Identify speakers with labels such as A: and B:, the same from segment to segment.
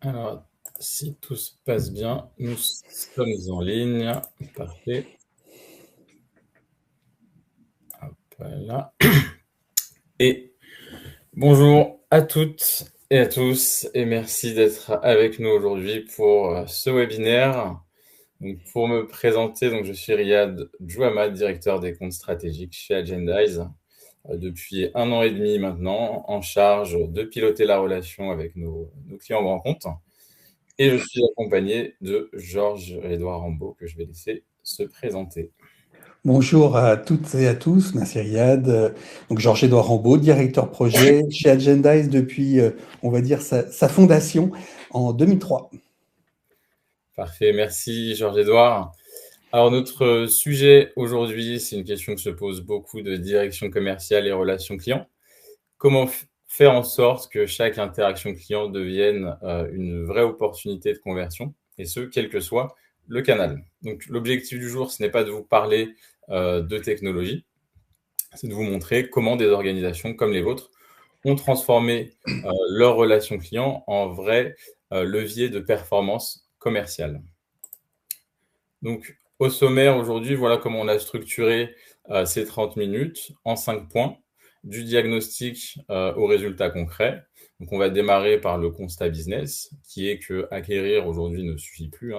A: Alors, si tout se passe bien, nous sommes en ligne. Parfait. Hop là. Et bonjour à toutes et à tous et merci d'être avec nous aujourd'hui pour ce webinaire. Donc, pour me présenter, donc, je suis Riyad Djouama, directeur des comptes stratégiques chez Agendize, depuis 1 an et demi maintenant, en charge de piloter la relation avec nos clients grands comptes. Et je suis accompagné de Georges-Édouard Rambaud, que je vais laisser se présenter.
B: Bonjour à toutes et à tous, merci Riyad. Donc Georges-Édouard Rambaud, directeur projet chez Agendize depuis, on va dire, sa fondation en 2003.
A: Parfait, merci Georges-Édouard. Alors notre sujet aujourd'hui, c'est une question que se pose beaucoup de direction commerciale et relations clients. Comment faire en sorte que chaque interaction client devienne une vraie opportunité de conversion, et ce, quel que soit le canal. Donc l'objectif du jour, ce n'est pas de vous parler de technologie, c'est de vous montrer comment des organisations comme les vôtres ont transformé leur relation client en vrai levier de performance commerciale. Donc, au sommaire aujourd'hui, voilà comment on a structuré ces 30 minutes en 5 points, du diagnostic aux résultats concrets. Donc, on va démarrer par le constat business, qui est que acquérir aujourd'hui ne suffit plus,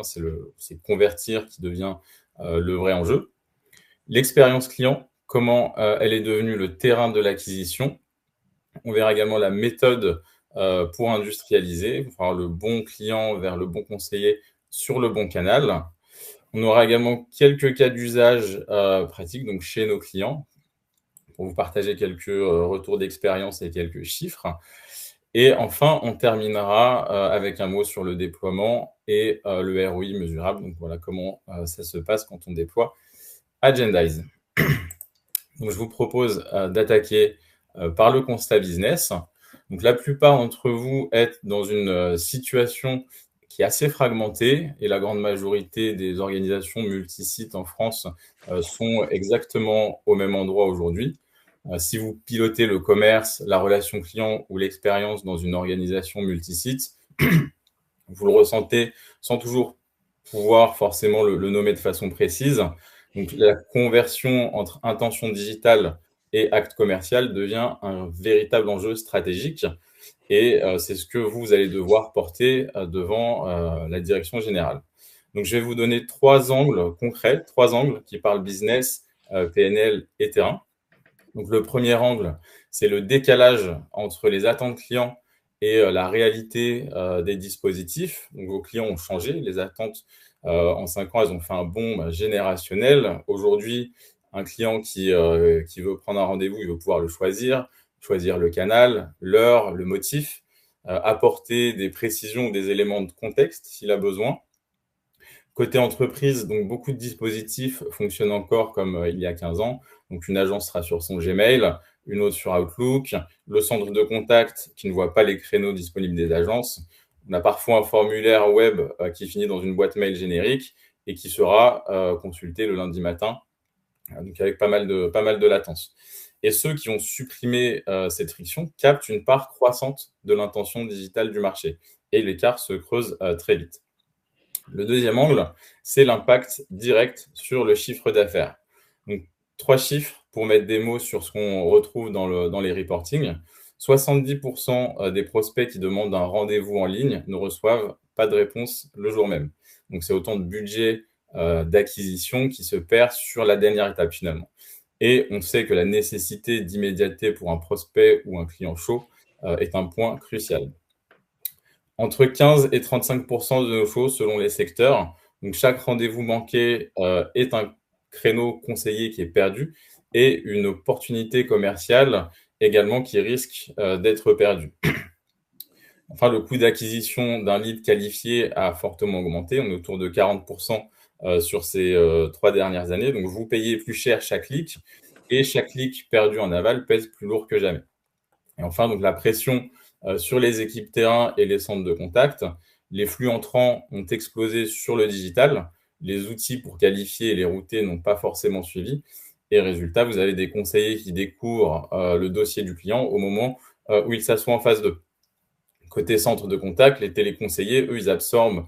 A: c'est convertir qui devient le vrai enjeu. L'expérience client, comment elle est devenue le terrain de l'acquisition. On verra également la méthode pour industrialiser, pour avoir le bon client vers le bon conseiller sur le bon canal. On aura également quelques cas d'usage pratiques donc chez nos clients, pour vous partager quelques retours d'expérience et quelques chiffres. Et enfin, on terminera avec un mot sur le déploiement et le ROI mesurable. Donc voilà comment ça se passe quand on déploie Agendize. Donc je vous propose d'attaquer par le constat business. Donc la plupart d'entre vous êtes dans une situation qui est assez fragmentée et la grande majorité des organisations multisites en France sont exactement au même endroit aujourd'hui. Si vous pilotez le commerce, la relation client ou l'expérience dans une organisation multisite, vous le ressentez sans toujours pouvoir forcément le nommer de façon précise. Donc la conversion entre intention digitale et acte commercial devient un véritable enjeu stratégique et c'est ce que vous allez devoir porter devant la direction générale. Donc je vais vous donner 3 angles concrets, 3 angles qui parlent business, PNL et terrain. Donc le premier angle, c'est le décalage entre les attentes clients et la réalité des dispositifs. Donc vos clients ont changé, les attentes en 5 ans, elles ont fait un bond générationnel. Aujourd'hui, un client qui veut prendre un rendez-vous, il veut pouvoir le choisir le canal, l'heure, le motif, apporter des précisions ou des éléments de contexte s'il a besoin. Côté entreprise, donc beaucoup de dispositifs fonctionnent encore comme il y a 15 ans. Donc une agence sera sur son Gmail, une autre sur Outlook, le centre de contact qui ne voit pas les créneaux disponibles des agences. On a parfois un formulaire web qui finit dans une boîte mail générique et qui sera consulté le lundi matin, donc avec pas mal de latence. Et ceux qui ont supprimé cette friction captent une part croissante de l'intention digitale du marché. Et l'écart se creuse très vite. Le deuxième angle, c'est l'impact direct sur le chiffre d'affaires. Donc, 3 chiffres pour mettre des mots sur ce qu'on retrouve dans les reportings. 70% des prospects qui demandent un rendez-vous en ligne ne reçoivent pas de réponse le jour même. Donc, c'est autant de budget d'acquisition qui se perd sur la dernière étape finalement. Et on sait que la nécessité d'immédiateté pour un prospect ou un client chaud est un point crucial. Entre 15 et 35% de nos shows selon les secteurs. Donc chaque rendez-vous manqué est un créneau conseillé qui est perdu et une opportunité commerciale également qui risque d'être perdue. Enfin, le coût d'acquisition d'un lead qualifié a fortement augmenté. On est autour de 40% sur ces 3 dernières années. Donc vous payez plus cher chaque clic et chaque clic perdu en aval pèse plus lourd que jamais. Et enfin, donc la pression sur les équipes terrain et les centres de contact. Les flux entrants ont explosé sur le digital. Les outils pour qualifier et les router n'ont pas forcément suivi. Et résultat, vous avez des conseillers qui découvrent le dossier du client au moment où il s'assoit en face d'eux. Côté centre de contact, les téléconseillers, eux, ils absorbent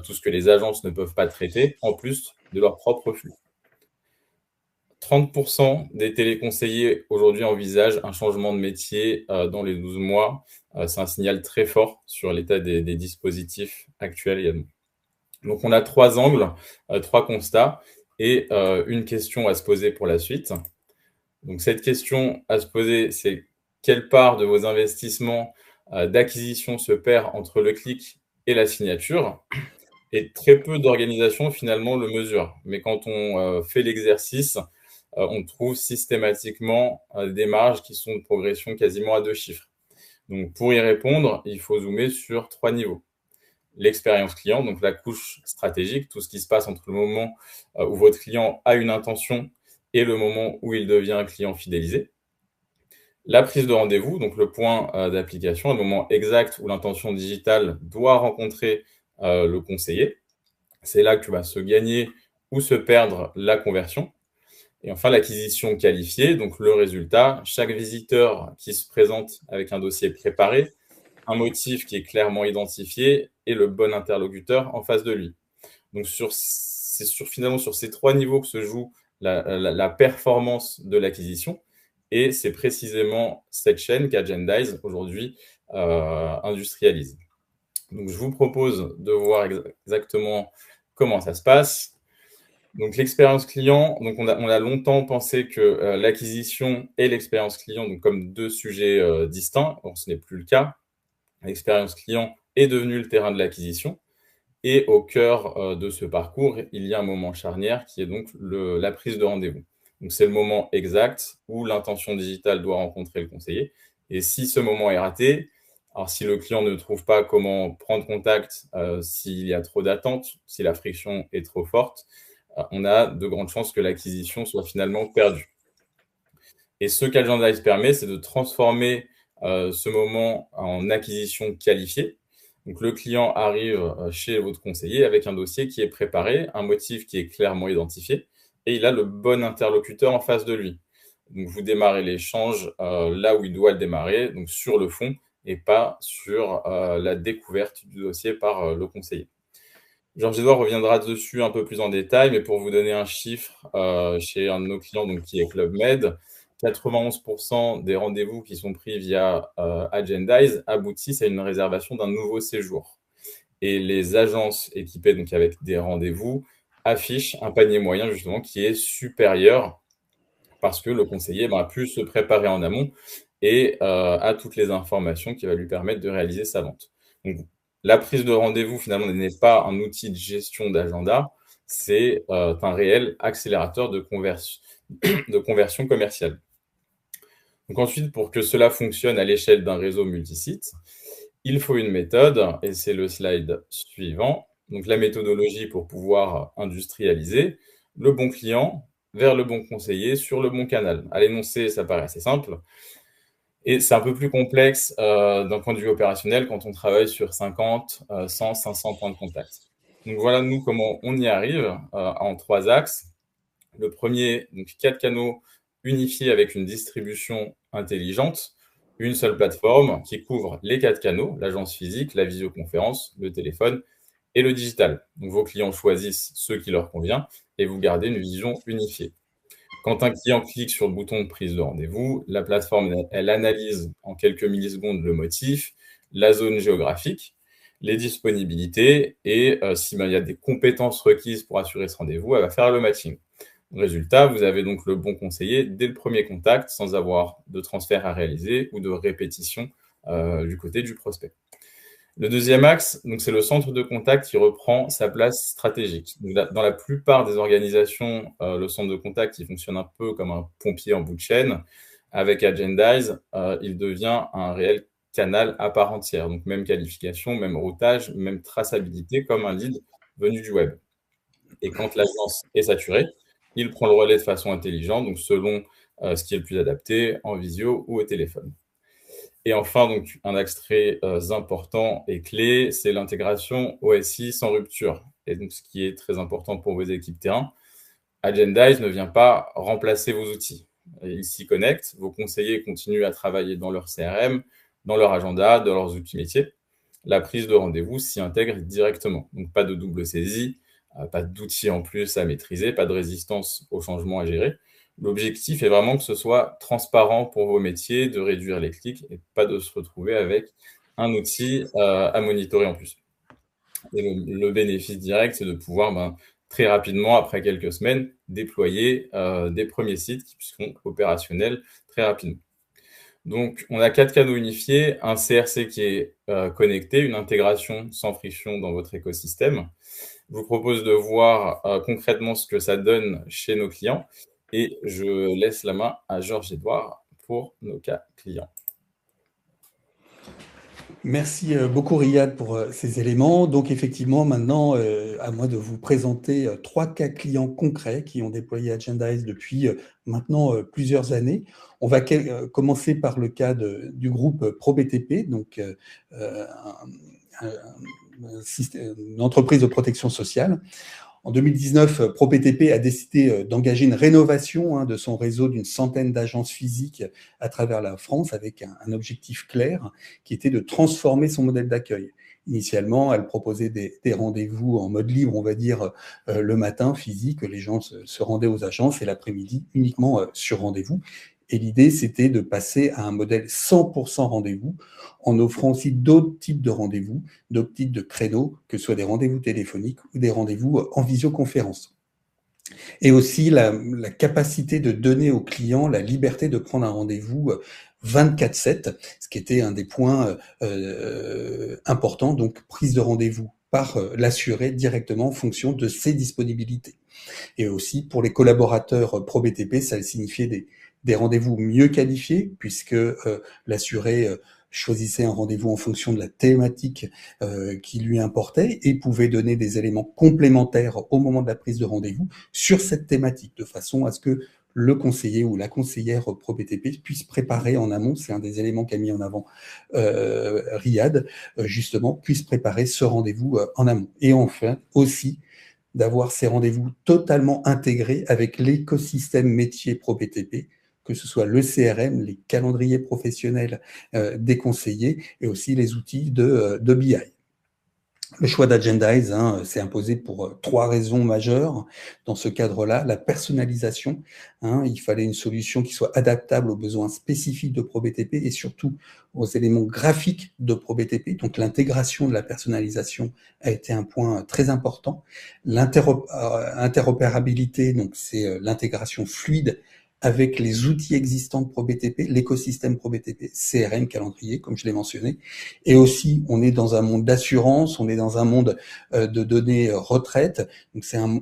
A: tout ce que les agences ne peuvent pas traiter, en plus de leur propre flux. 30% des téléconseillers aujourd'hui envisagent un changement de métier dans les 12 mois. C'est un signal très fort sur l'état des dispositifs actuels également. Donc on a 3 angles, 3 constats et une question à se poser pour la suite. Donc cette question à se poser, c'est quelle part de vos investissements d'acquisition se perd entre le clic et la signature? Et très peu d'organisations finalement le mesurent. Mais quand on fait l'exercice, on trouve systématiquement des marges qui sont de progression quasiment à 2 chiffres. Donc pour y répondre, il faut zoomer sur 3 niveaux. L'expérience client, donc la couche stratégique, tout ce qui se passe entre le moment où votre client a une intention et le moment où il devient un client fidélisé. La prise de rendez-vous, donc le point d'application, le moment exact où l'intention digitale doit rencontrer le conseiller. C'est là que va se gagner ou se perdre la conversion. Et enfin, l'acquisition qualifiée, donc le résultat, chaque visiteur qui se présente avec un dossier préparé, un motif qui est clairement identifié et le bon interlocuteur en face de lui. Donc finalement sur ces 3 niveaux que se joue la performance de l'acquisition. Et c'est précisément cette chaîne qu'Agendize aujourd'hui industrialise. Donc je vous propose de voir exactement comment ça se passe. Donc l'expérience client, donc on a longtemps pensé que l'acquisition et l'expérience client, donc comme 2 sujets distincts. Or, ce n'est plus le cas. L'expérience client est devenue le terrain de l'acquisition. Et au cœur de ce parcours, il y a un moment charnière qui est donc la prise de rendez-vous. Donc c'est le moment exact où l'intention digitale doit rencontrer le conseiller. Et si ce moment est raté, alors si le client ne trouve pas comment prendre contact, s'il y a trop d'attentes, si la friction est trop forte, on a de grandes chances que l'acquisition soit finalement perdue. Et ce qu'Agendize permet, c'est de transformer ce moment en acquisition qualifiée. Donc le client arrive chez votre conseiller avec un dossier qui est préparé, un motif qui est clairement identifié, et il a le bon interlocuteur en face de lui. Donc vous démarrez l'échange là où il doit le démarrer, donc sur le fond, et pas sur la découverte du dossier par le conseiller. Georges-Édouard reviendra dessus un peu plus en détail, mais pour vous donner un chiffre, chez un de nos clients, donc qui est Club Med, 91% des rendez-vous qui sont pris via Agendize aboutissent à une réservation d'un nouveau séjour. Et les agences équipées donc avec des rendez-vous affichent un panier moyen justement qui est supérieur parce que le conseiller a pu se préparer en amont et a toutes les informations qui va lui permettre de réaliser sa vente. Donc, la prise de rendez-vous, finalement, n'est pas un outil de gestion d'agenda, c'est un réel accélérateur de conversion commerciale. Donc ensuite, pour que cela fonctionne à l'échelle d'un réseau multisite, il faut une méthode, et c'est le slide suivant. Donc la méthodologie pour pouvoir industrialiser le bon client vers le bon conseiller sur le bon canal. À l'énoncé, ça paraît assez simple. Et c'est un peu plus complexe d'un point de vue opérationnel quand on travaille sur 50, 100, 500 points de contact. Donc voilà, nous, comment on y arrive en 3 axes. Le premier, donc 4 canaux unifiés avec une distribution intelligente, une seule plateforme qui couvre les 4 canaux, l'agence physique, la visioconférence, le téléphone et le digital. Donc vos clients choisissent ce qui leur convient et vous gardez une vision unifiée. Quand un client clique sur le bouton de prise de rendez-vous, la plateforme, elle analyse en quelques millisecondes le motif, la zone géographique, les disponibilités et s'il y a des compétences requises pour assurer ce rendez-vous, elle va faire le matching. Résultat, vous avez donc le bon conseiller dès le premier contact sans avoir de transfert à réaliser ou de répétition du côté du prospect. Le deuxième axe, donc, c'est le centre de contact qui reprend sa place stratégique. Dans la plupart des organisations, le centre de contact, il fonctionne un peu comme un pompier en bout de chaîne. Avec Agendize, il devient un réel canal à part entière. Donc, même qualification, même routage, même traçabilité, comme un lead venu du web. Et quand l'agence est saturée, il prend le relais de façon intelligente, donc selon ce qui est le plus adapté, en visio ou au téléphone. Et enfin, donc, un axe très important et clé, c'est l'intégration OSI sans rupture. Et donc, ce qui est très important pour vos équipes terrain, Agendize ne vient pas remplacer vos outils. Ils s'y connectent, vos conseillers continuent à travailler dans leur CRM, dans leur agenda, dans leurs outils métiers. la prise de rendez-vous s'y intègre directement. Donc, pas de double saisie, pas d'outils en plus à maîtriser, pas de résistance au changement à gérer. L'objectif est vraiment que ce soit transparent pour vos métiers, de réduire les clics et pas de se retrouver avec un outil à monitorer en plus. Et le bénéfice direct, c'est de pouvoir très rapidement, après quelques semaines, déployer des premiers sites qui seront opérationnels très rapidement. Donc, on a 4 canaux unifiés, un CRC qui est connecté, une intégration sans friction dans votre écosystème. Je vous propose de voir concrètement ce que ça donne chez nos clients et je laisse la main à Georges-Édouard pour nos cas clients.
B: Merci beaucoup Riyad pour ces éléments. Donc effectivement, maintenant, à moi de vous présenter 3 cas clients concrets qui ont déployé Agendize depuis maintenant plusieurs années. On va commencer par le cas du groupe ProBTP, donc une entreprise de protection sociale. En 2019, ProBTP a décidé d'engager une rénovation de son réseau d'une centaine d'agences physiques à travers la France avec un objectif clair qui était de transformer son modèle d'accueil. Initialement, elle proposait des rendez-vous en mode libre, on va dire, le matin, physique, les gens se rendaient aux agences et l'après-midi uniquement sur rendez-vous. Et l'idée, c'était de passer à un modèle 100% rendez-vous en offrant aussi d'autres types de rendez-vous, d'autres types de créneaux, que ce soit des rendez-vous téléphoniques ou des rendez-vous en visioconférence. Et aussi la capacité de donner aux clients la liberté de prendre un rendez-vous 24/7, ce qui était un des points importants, donc prise de rendez-vous par l'assuré directement en fonction de ses disponibilités. Et aussi pour les collaborateurs ProBTP, ça signifiait des rendez-vous mieux qualifiés, puisque l'assuré choisissait un rendez-vous en fonction de la thématique qui lui importait et pouvait donner des éléments complémentaires au moment de la prise de rendez-vous sur cette thématique, de façon à ce que le conseiller ou la conseillère ProBTP puisse préparer en amont, c'est un des éléments qu'a mis en avant Riyad, justement, puisse préparer ce rendez-vous en amont. Et enfin, aussi, d'avoir ces rendez-vous totalement intégrés avec l'écosystème métier ProBTP, que ce soit le CRM, les calendriers professionnels des conseillers et aussi les outils de BI. Le choix d'Agendize s'est imposé pour 3 raisons majeures. Dans ce cadre-là, la personnalisation. Il fallait une solution qui soit adaptable aux besoins spécifiques de ProBTP et surtout aux éléments graphiques de ProBTP. Donc l'intégration de la personnalisation a été un point très important. L'interopérabilité, donc c'est l'intégration fluide avec les outils existants de ProBTP, l'écosystème ProBTP, CRM, calendrier, comme je l'ai mentionné. Et aussi, on est dans un monde d'assurance, on est dans un monde de données retraite. Donc, c'est un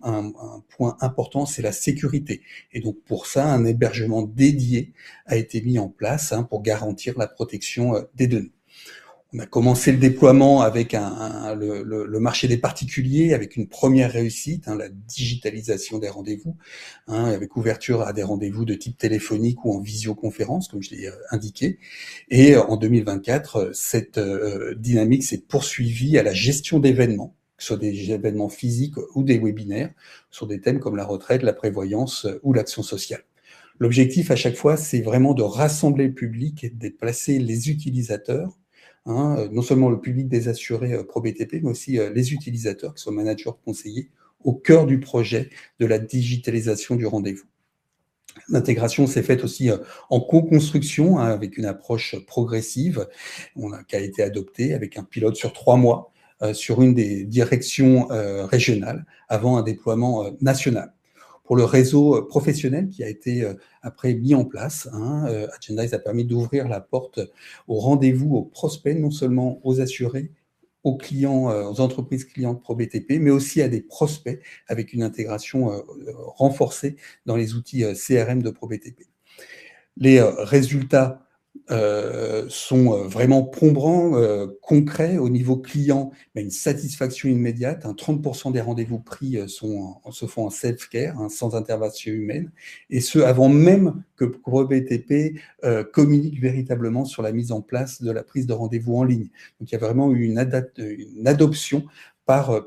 B: point important, c'est la sécurité. Et donc, pour ça, un hébergement dédié a été mis en place pour garantir la protection des données. On a commencé le déploiement avec le marché des particuliers, avec une première réussite, la digitalisation des rendez-vous, avec ouverture à des rendez-vous de type téléphonique ou en visioconférence, comme je l'ai indiqué. Et en 2024, cette dynamique s'est poursuivie à la gestion d'événements, que ce soit des événements physiques ou des webinaires, sur des thèmes comme la retraite, la prévoyance ou l'action sociale. L'objectif à chaque fois, c'est vraiment de rassembler le public et de déplacer les utilisateurs, non seulement le public des assurés ProBTP, mais aussi les utilisateurs, que ce soit managers, conseillers, au cœur du projet de la digitalisation du rendez-vous. L'intégration s'est faite aussi en co-construction, avec une approche progressive, qui a été adoptée avec un pilote sur 3 mois sur une des directions régionales avant un déploiement national. Pour le réseau professionnel qui a été après mis en place, Agendize a permis d'ouvrir la porte aux rendez-vous, aux prospects, non seulement aux assurés, aux clients, aux entreprises clientes ProBTP, mais aussi à des prospects avec une intégration renforcée dans les outils CRM de ProBTP. Les résultats sont vraiment probants, concrets au niveau client, une satisfaction immédiate. 30% des rendez-vous pris se font en self-care, sans intervention humaine, et ce avant même que ProBTP communique véritablement sur la mise en place de la prise de rendez-vous en ligne. Donc il y a vraiment eu une adoption par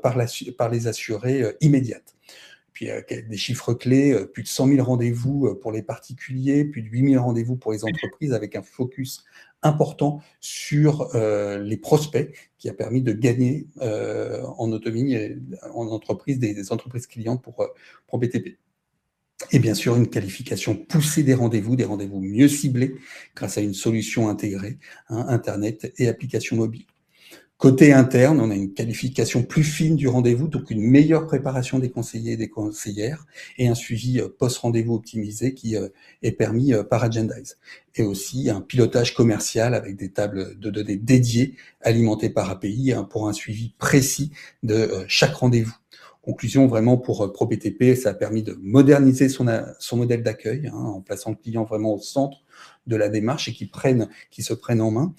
B: les assurés immédiate. Puis des chiffres clés, plus de 100 000 rendez-vous pour les particuliers, plus de 8 000 rendez-vous pour les entreprises, avec un focus important sur les prospects, qui a permis de gagner en autonomie en entreprise, des entreprises clientes pour BTP. Et bien sûr, une qualification poussée des rendez-vous mieux ciblés grâce à une solution intégrée, Internet et application mobile. Côté interne, on a une qualification plus fine du rendez-vous, donc une meilleure préparation des conseillers et des conseillères, et un suivi post-rendez-vous optimisé qui est permis par Agendize. Et aussi un pilotage commercial avec des tables de données dédiées, alimentées par API, pour un suivi précis de chaque rendez-vous. Conclusion, vraiment pour ProBTP, ça a permis de moderniser son modèle d'accueil, en plaçant le client vraiment au centre de la démarche et qui se prennent en main,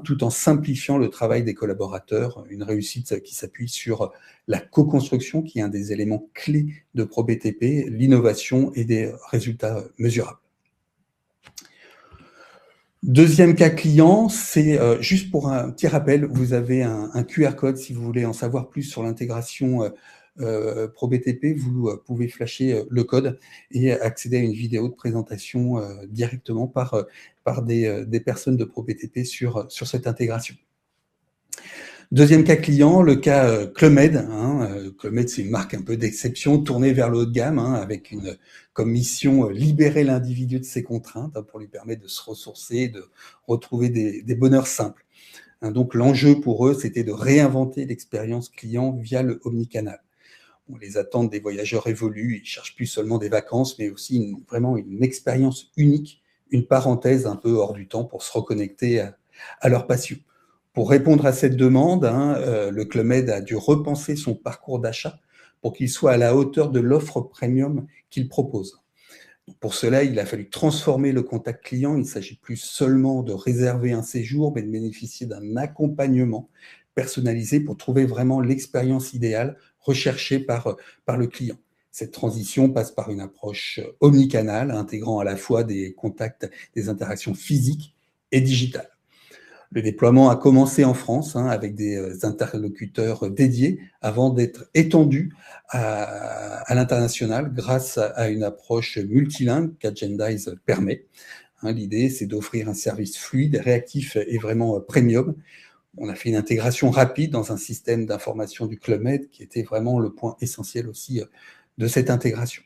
B: tout en simplifiant le travail des collaborateurs. Une réussite qui s'appuie sur la co-construction, qui est un des éléments clés de ProBTP, l'innovation et des résultats mesurables. Deuxième cas client, c'est juste pour un petit rappel, vous avez un QR code si vous voulez en savoir plus sur l'intégration ProBTP, vous pouvez flasher le code et accéder à une vidéo de présentation directement par des personnes de ProBTP sur cette intégration. Deuxième cas client, le cas Clubmed. Clubmed, c'est une marque un peu d'exception, tournée vers le haut de gamme, avec comme mission libérer l'individu de ses contraintes pour lui permettre de se ressourcer, de retrouver des bonheurs simples. Donc l'enjeu pour eux, c'était de réinventer l'expérience client via le omnicanal. Les attentes des voyageurs évoluent, ils cherchent plus seulement des vacances, mais aussi vraiment une expérience unique, une parenthèse un peu hors du temps pour se reconnecter à leur passion. Pour répondre à cette demande, le Clubmed a dû repenser son parcours d'achat pour qu'il soit à la hauteur de l'offre premium qu'il propose. Pour cela, il a fallu transformer le contact client. Il ne s'agit plus seulement de réserver un séjour, mais de bénéficier d'un accompagnement personnalisé pour trouver vraiment l'expérience idéale recherchée par le client. Cette transition passe par une approche omnicanale, intégrant à la fois des contacts, des interactions physiques et digitales. Le déploiement a commencé en France avec des interlocuteurs dédiés avant d'être étendu à l'international grâce à une approche multilingue qu'Agendize permet. L'idée, c'est d'offrir un service fluide, réactif et vraiment premium. On a fait une intégration rapide dans un système d'information du Clubmed qui était vraiment le point essentiel aussi de cette intégration.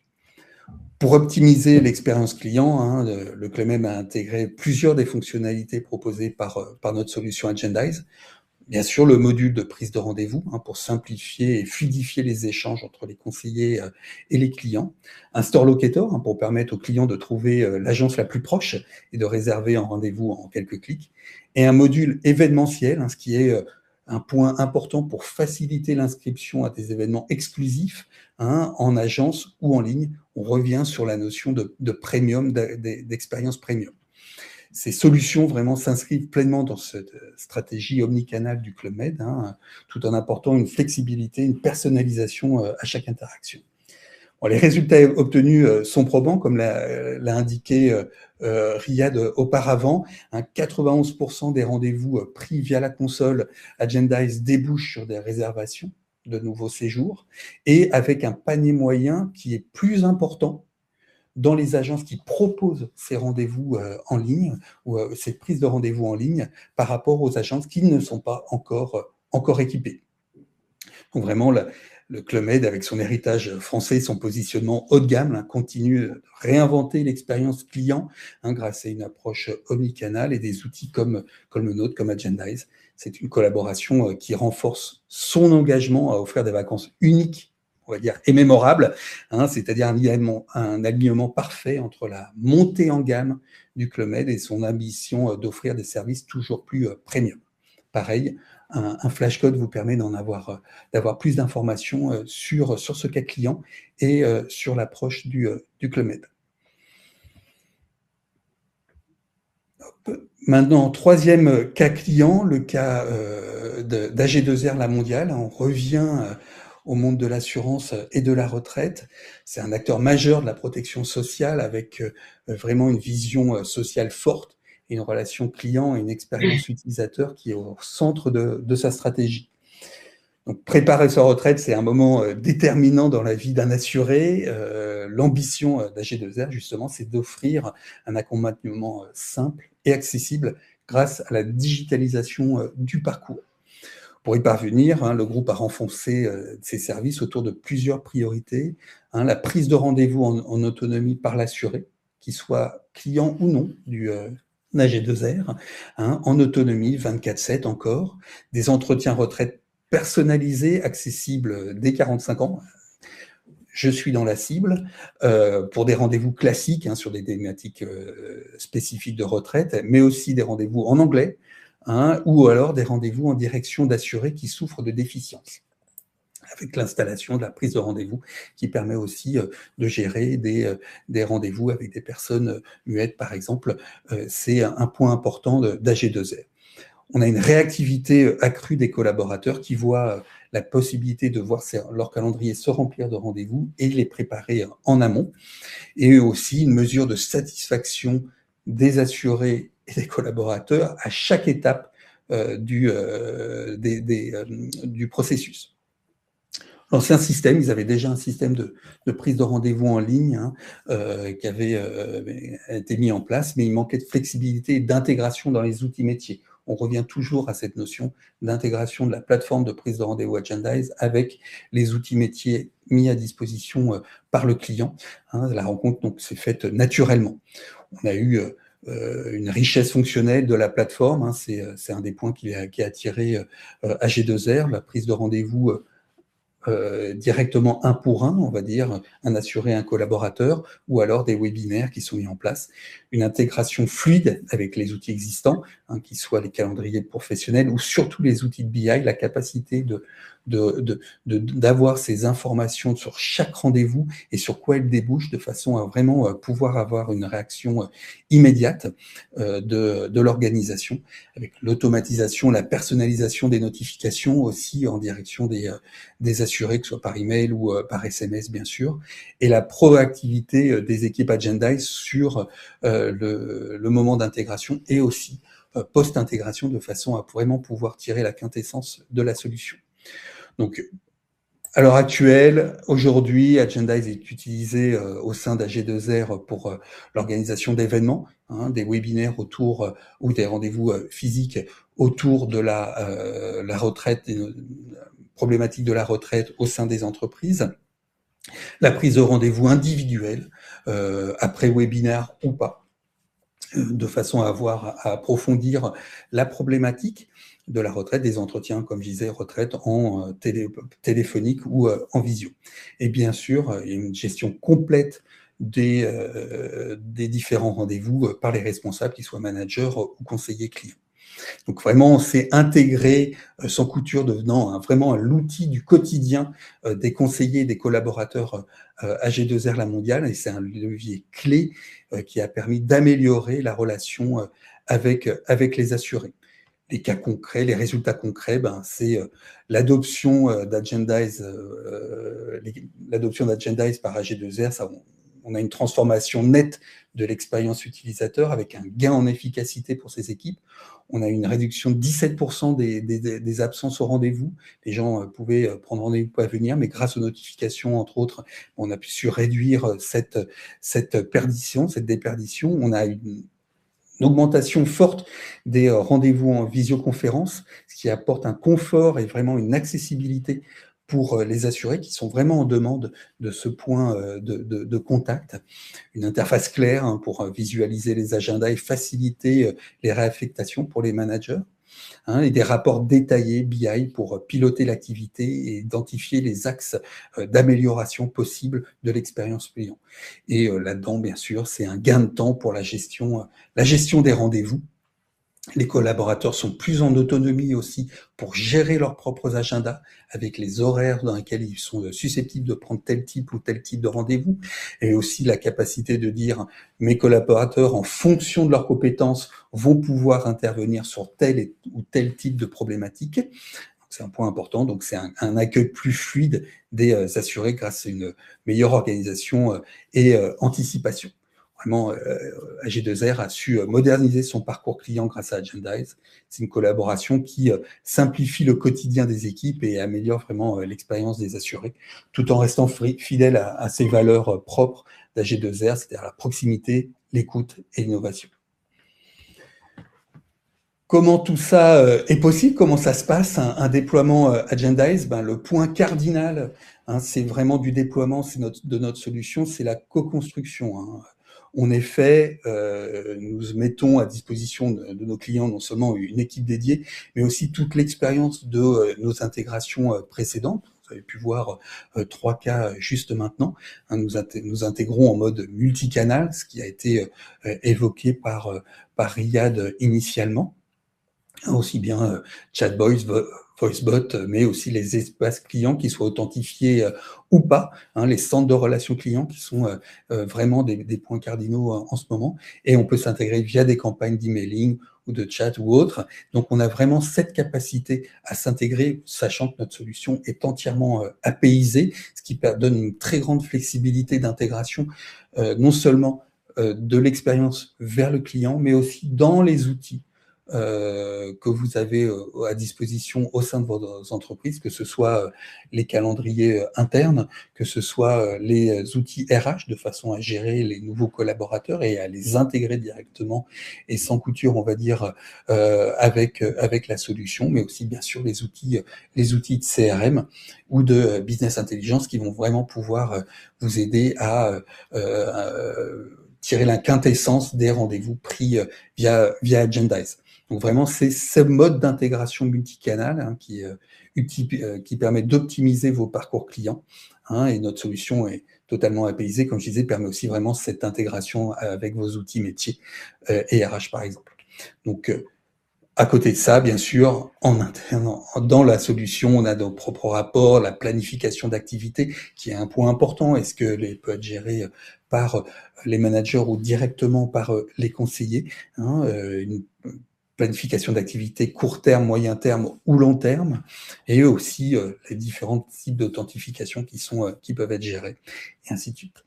B: Pour optimiser l'expérience client, le Clubmed a intégré plusieurs des fonctionnalités proposées par notre solution Agendize. Bien sûr, le module de prise de rendez-vous pour simplifier et fluidifier les échanges entre les conseillers et les clients. Un store locator pour permettre aux clients de trouver l'agence la plus proche et de réserver un rendez-vous en quelques clics. Et un module événementiel, ce qui est un point important pour faciliter l'inscription à des événements exclusifs en agence ou en ligne. On revient sur la notion de premium, d'expérience premium. Ces solutions vraiment s'inscrivent pleinement dans cette stratégie omnicanale du Clubmed, tout en apportant une flexibilité, une personnalisation à chaque interaction. Bon, les résultats obtenus sont probants, comme l'a indiqué Riyad auparavant. 91% des rendez-vous pris via la console Agendize débouchent sur des réservations de nouveaux séjours, et avec un panier moyen qui est plus important dans les agences qui proposent ces rendez-vous en ligne, ou cette prise de rendez-vous en ligne, par rapport aux agences qui ne sont pas encore équipées. Donc vraiment, le Clubmed, avec son héritage français, son positionnement haut de gamme, continue de réinventer l'expérience client grâce à une approche omnicanale et des outils comme le nôtre, comme Agendize. C'est une collaboration qui renforce son engagement à offrir des vacances uniques, on va dire, et mémorables, c'est-à-dire un alignement parfait entre la montée en gamme du Clubmed et son ambition d'offrir des services toujours plus premium. Pareil, un flashcode vous permet d'avoir plus d'informations sur ce cas client et sur l'approche du Clubmed. Maintenant, troisième cas client, le cas d'AG2R La Mondiale. On revient au monde de l'assurance et de la retraite. C'est un acteur majeur de la protection sociale avec vraiment une vision sociale forte, une relation client et une expérience utilisateur qui est au centre de sa stratégie. Donc, préparer sa retraite, c'est un moment déterminant dans la vie d'un assuré. L'ambition d'AG2R, justement, c'est d'offrir un accompagnement simple et accessible grâce à la digitalisation du parcours. Pour y parvenir, le groupe a renforcé ses services autour de plusieurs priorités. La prise de rendez-vous en autonomie par l'assuré, qu'il soit client ou non du AG2R, en autonomie 24/7 encore, des entretiens retraite personnalisés, accessibles dès 45 ans. Je suis dans la cible pour des rendez-vous classiques sur des thématiques spécifiques de retraite, mais aussi des rendez-vous en anglais, ou alors des rendez-vous en direction d'assurés qui souffrent de déficience, avec l'installation de la prise de rendez-vous qui permet aussi de gérer des rendez-vous avec des personnes muettes, par exemple. C'est un point important d'AG2R. On a une réactivité accrue des collaborateurs qui voient la possibilité de voir leur calendrier se remplir de rendez-vous et les préparer en amont, et aussi une mesure de satisfaction des assurés et des collaborateurs à chaque étape du processus. L'ancien système, ils avaient déjà un système de prise de rendez-vous en ligne qui avait été mis en place, mais il manquait de flexibilité et d'intégration dans les outils métiers. On revient toujours à cette notion d'intégration de la plateforme de prise de rendez-vous Agendize avec les outils métiers mis à disposition par le client. La rencontre donc s'est faite naturellement. On a eu une richesse fonctionnelle de la plateforme. C'est un des points qui a attiré AG2R, la prise de rendez-vous directement un pour un, on va dire, un assuré, un collaborateur, ou alors des webinaires qui sont mis en place, une intégration fluide avec les outils existants, qu'ils soient les calendriers professionnels ou surtout les outils de BI, la capacité d'avoir ces informations sur chaque rendez-vous et sur quoi elles débouchent de façon à vraiment pouvoir avoir une réaction immédiate de l'organisation, avec l'automatisation, la personnalisation des notifications aussi en direction des assurés, que ce soit par email ou par SMS bien sûr, et la proactivité des équipes Agendize sur le moment d'intégration et aussi post-intégration de façon à vraiment pouvoir tirer la quintessence de la solution. Donc, à l'heure actuelle, aujourd'hui, Agendize est utilisé au sein d'AG2R pour l'organisation d'événements, des webinaires autour ou des rendez-vous physiques autour de la retraite, des problématiques de la retraite au sein des entreprises, la prise de rendez-vous individuelle, après webinaire ou pas, de façon à approfondir la problématique de la retraite, des entretiens, comme je disais, retraite en téléphonique ou en visio. Et bien sûr, il y a une gestion complète des différents rendez-vous par les responsables, qu'ils soient managers ou conseillers clients. Donc vraiment, on s'est intégré sans couture, devenant vraiment l'outil du quotidien des conseillers et des collaborateurs AG2R La Mondiale, et c'est un levier clé qui a permis d'améliorer la relation avec les assurés. Les cas concrets, les résultats concrets, c'est l'adoption d'Agendize par AG2R. On a une transformation nette de l'expérience utilisateur avec un gain en efficacité pour ces équipes. On a une réduction de 17% des absences au rendez-vous. Les gens pouvaient prendre rendez-vous pour venir, mais grâce aux notifications, entre autres, on a su réduire cette déperdition. On a une augmentation forte des rendez-vous en visioconférence, ce qui apporte un confort et vraiment une accessibilité pour les assurés qui sont vraiment en demande de ce point de contact. Une interface claire pour visualiser les agendas et faciliter les réaffectations pour les managers. Et des rapports détaillés BI pour piloter l'activité et identifier les axes d'amélioration possibles de l'expérience client. Et là-dedans, bien sûr, c'est un gain de temps pour la gestion des rendez-vous. Les collaborateurs sont plus en autonomie aussi pour gérer leurs propres agendas avec les horaires dans lesquels ils sont susceptibles de prendre tel type ou tel type de rendez-vous, et aussi la capacité de dire mes collaborateurs, en fonction de leurs compétences, vont pouvoir intervenir sur tel ou tel type de problématique. C'est un point important, donc c'est un accueil plus fluide des assurés grâce à une meilleure organisation et anticipation. Vraiment, AG2R a su moderniser son parcours client grâce à Agendize. C'est une collaboration qui simplifie le quotidien des équipes et améliore vraiment l'expérience des assurés, tout en restant fidèle à ses valeurs propres d'AG2R, c'est-à-dire la proximité, l'écoute et l'innovation. Comment tout ça est possible? Comment ça se passe? Un déploiement Agendize, le point cardinal, c'est vraiment du déploiement, de notre solution, c'est la co-construction. En effet, nous mettons à disposition de nos clients non seulement une équipe dédiée, mais aussi toute l'expérience de nos intégrations précédentes. Vous avez pu voir 3 cas juste maintenant. Nous intégrons en mode multicanal, ce qui a été évoqué par Riyad initialement. Aussi bien chat voicebot, mais aussi les espaces clients qui soient authentifiés ou pas, les centres de relations clients qui sont vraiment des points cardinaux en ce moment. Et on peut s'intégrer via des campagnes d'emailing ou de chat ou autre. Donc on a vraiment cette capacité à s'intégrer, sachant que notre solution est entièrement APIsée, ce qui donne une très grande flexibilité d'intégration, non seulement de l'expérience vers le client, mais aussi dans les outils que vous avez à disposition au sein de vos entreprises, que ce soit les calendriers internes, que ce soit les outils RH de façon à gérer les nouveaux collaborateurs et à les intégrer directement et sans couture, on va dire, avec la solution, mais aussi bien sûr les outils de CRM ou de business intelligence qui vont vraiment pouvoir vous aider à tirer la quintessence des rendez-vous pris via Agendize. Donc vraiment, c'est ce mode d'intégration multicanal qui permet d'optimiser vos parcours clients. Et notre solution est totalement apaisée, comme je disais, permet aussi vraiment cette intégration avec vos outils métiers et RH par exemple. Donc à côté de ça, bien sûr, en interne, dans la solution, on a nos propres rapports, la planification d'activités, qui est un point important. Est-ce que peut être géré par les managers ou directement par les conseillers, une planification d'activités court terme, moyen terme ou long terme, et aussi les différents types d'authentification qui peuvent être gérés, et ainsi de suite.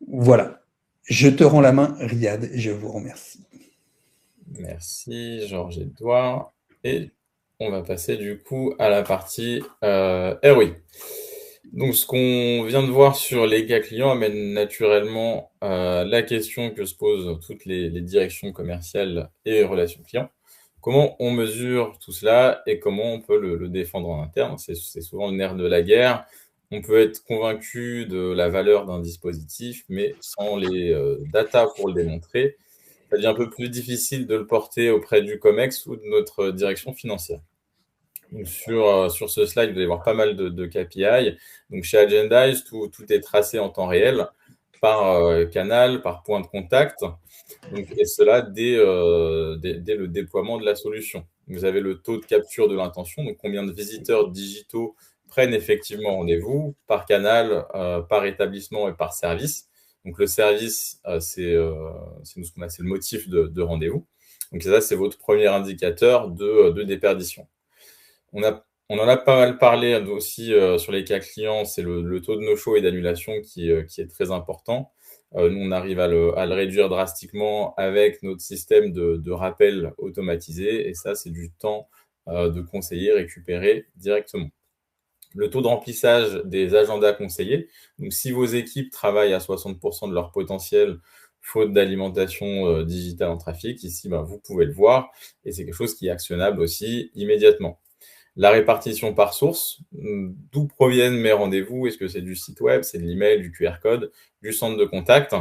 B: Voilà. Je te rends la main, Riyad, et je vous remercie.
A: Merci Georges-Édouard. Et on va passer du coup à la partie ROI. Donc ce qu'on vient de voir sur les cas clients amène naturellement la question que se posent toutes les directions commerciales et relations clients. Comment on mesure tout cela et comment on peut le défendre en interne? C'est souvent le nerf de la guerre. On peut être convaincu de la valeur d'un dispositif, mais sans les data pour le démontrer, ça devient un peu plus difficile de le porter auprès du COMEX ou de notre direction financière. Donc sur ce slide, vous allez voir pas mal de KPI. Donc chez Agendize, tout est tracé en temps réel par canal, par point de contact, donc, et cela dès le déploiement de la solution. Vous avez le taux de capture de l'intention, donc combien de visiteurs digitaux prennent effectivement rendez-vous par canal, par établissement et par service. Donc le service, c'est le motif de rendez-vous. Donc ça, c'est votre premier indicateur de déperdition. On en a pas mal parlé aussi sur les cas clients, c'est le taux de no-show et d'annulation qui est très important. Nous, on arrive à le réduire drastiquement avec notre système de rappel automatisé, et ça, c'est du temps de conseiller récupéré directement. Le taux de remplissage des agendas conseillés. Donc, si vos équipes travaillent à 60% de leur potentiel, faute d'alimentation digitale en trafic, ici, vous pouvez le voir, et c'est quelque chose qui est actionnable aussi immédiatement. La répartition par source, d'où proviennent mes rendez-vous? Est-ce que c'est du site web, c'est de l'email, du QR code, du centre de contact?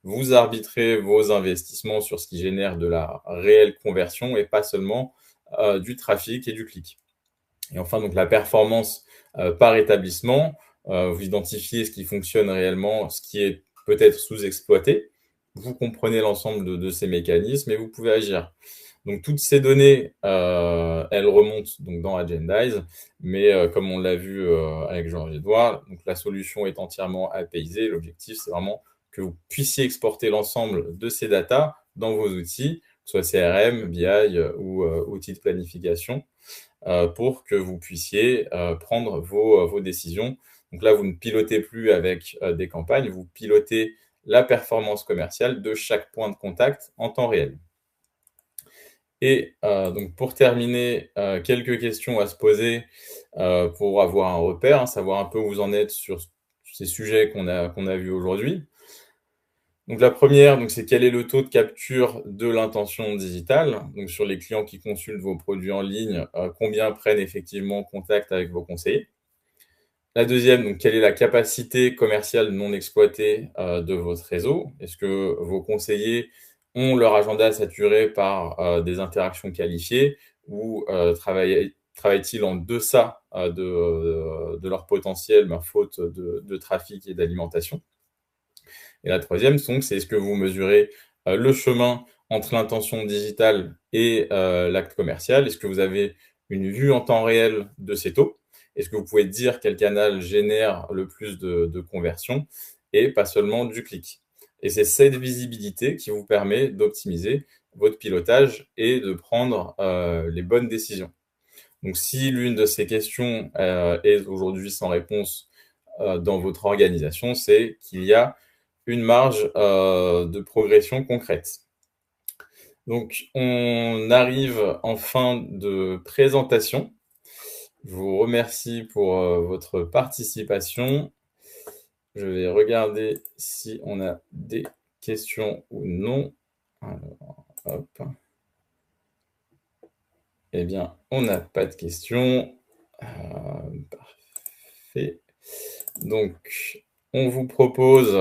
A: Vous arbitrez vos investissements sur ce qui génère de la réelle conversion et pas seulement du trafic et du clic. Et enfin, donc la performance par établissement, vous identifiez ce qui fonctionne réellement, ce qui est peut-être sous-exploité. Vous comprenez l'ensemble de ces mécanismes et vous pouvez agir. Donc toutes ces données, elles remontent donc dans Agendize, mais comme on l'a vu avec Georges-Édouard, donc la solution est entièrement apaisée. L'objectif, c'est vraiment que vous puissiez exporter l'ensemble de ces datas dans vos outils, soit CRM, BI ou outils de planification, pour que vous puissiez prendre vos décisions. Donc là, vous ne pilotez plus avec des campagnes, vous pilotez la performance commerciale de chaque point de contact en temps réel. Et donc pour terminer, quelques questions à se poser pour avoir un repère, savoir un peu où vous en êtes sur ces sujets qu'on a vus aujourd'hui. Donc la première, donc, c'est quel est le taux de capture de l'intention digitale? Donc sur les clients qui consultent vos produits en ligne, combien prennent effectivement contact avec vos conseillers? La deuxième, donc quelle est la capacité commerciale non exploitée, de votre réseau? Est-ce que vos conseillers ont leur agenda saturé par, des interactions qualifiées ou, travaillent-ils en deçà, de leur potentiel, faute de trafic et d'alimentation? Et la troisième, donc, c'est est-ce que vous mesurez, le chemin entre l'intention digitale et l'acte commercial? Est-ce que vous avez une vue en temps réel de ces taux? Est-ce que vous pouvez dire quel canal génère le plus de conversions et pas seulement du clic? Et c'est cette visibilité qui vous permet d'optimiser votre pilotage et de prendre, les bonnes décisions. Donc si l'une de ces questions, est aujourd'hui sans réponse, dans votre organisation, c'est qu'il y a une marge, de progression concrète. Donc on arrive en fin de présentation. Je vous remercie pour, votre participation. Je vais regarder si on a des questions ou non. Alors, hop. Eh bien, on n'a pas de questions. Parfait. Donc, on vous propose,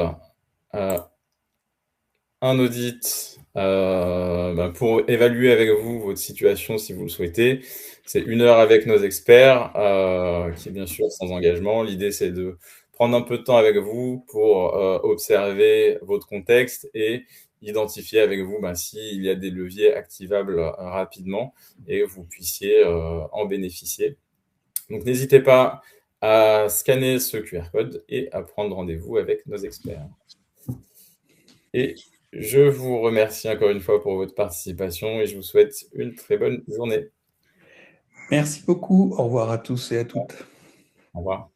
A: un audit, pour évaluer avec vous votre situation si vous le souhaitez. C'est 1 heure avec nos experts, qui est bien sûr sans engagement. L'idée, c'est de prendre un peu de temps avec vous pour, observer votre contexte et identifier avec vous, s'il y a des leviers activables, rapidement et que vous puissiez, en bénéficier. Donc n'hésitez pas à scanner ce QR code et à prendre rendez-vous avec nos experts. Et je vous remercie encore une fois pour votre participation et je vous souhaite une très bonne journée.
B: Merci beaucoup. Au revoir à tous et à toutes.
A: Au revoir.